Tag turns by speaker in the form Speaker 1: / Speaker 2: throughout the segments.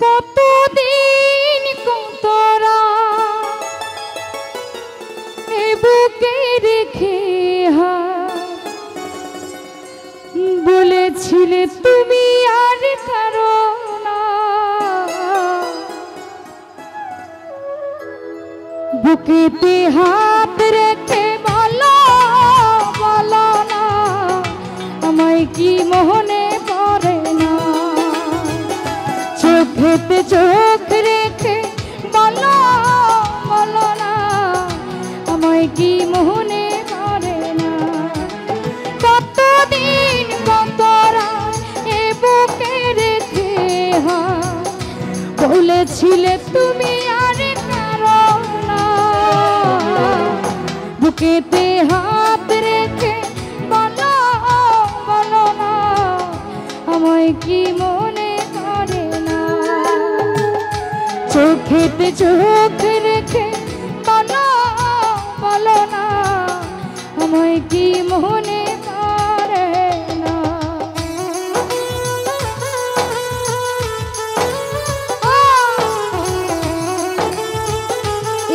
Speaker 1: কতদিন কতরা এ বুকে রেখে বলেছিলে তুমি আর কারো না, বুকেতে হাত রেখে বলো বলো না আমায় কি মনে পড়ে না, চোখেতে চোখ রেখে বলো বলো না আমায় কি মনে পড়ে না, কতদিন কতরা এ বুকে রেখে বলেছিলে তুমি আর কারো না, বুকেতে হাত রেখে বলো বলো না আমায় কি মনে করে না, চোখেতে চোখ রেখে বলো বলো না আমায় কি মনে করে না।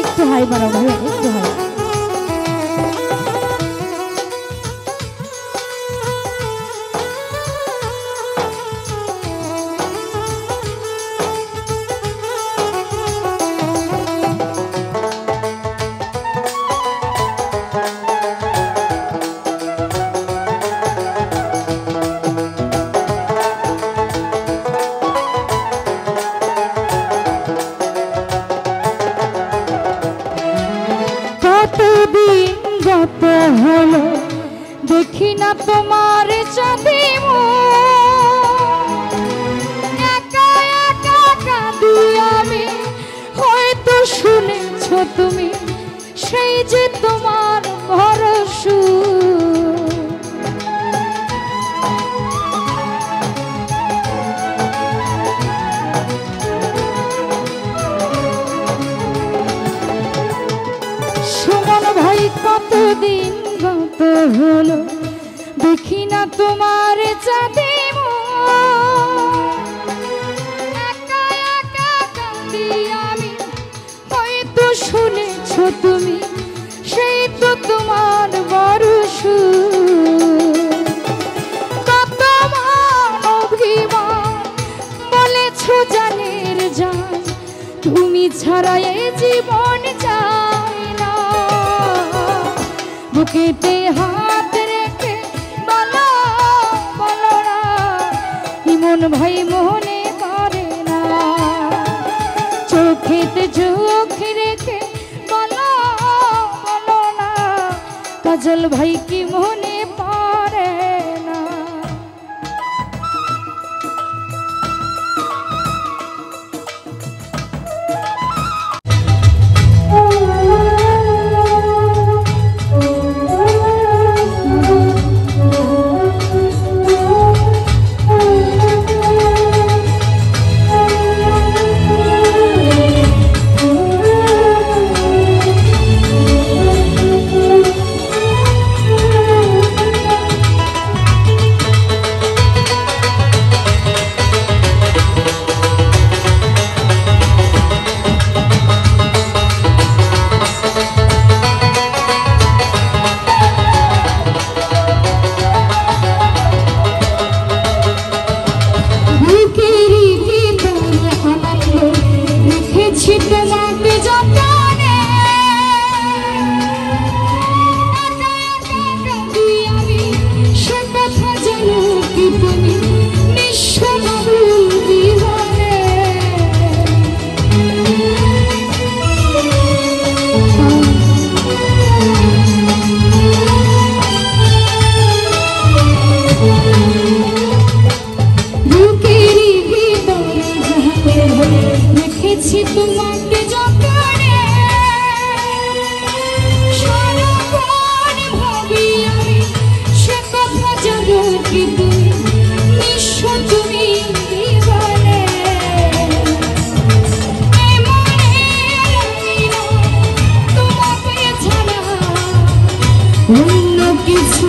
Speaker 1: একটু হাই বাড়াও ভাই, একটু হাই। কতদিন গত হলো দেখি না তোমার চাঁদে একা একা কাঁদি আমি, হয়তো শুনেছ তুমি সেই যে তোমার ভরসা, ভাই কতদিন গত হলো দেখি না তোমার চাঁদে একা একা কাঁদি আমি, হয়তো শুনেছ তুমি সেই তো তোমার ভরসা, কত মান অভিমান বলেছ জানের জান তুমি ছাড়া এ জীবন চাই না, বুকেতে হাত রেখে বলো বলো না ইমন ভাই মনে করে না, চোখেতে চোখ রেখে বলো বলো না কাজল ভাই কি মনে পড়ে না। অন্য কিছু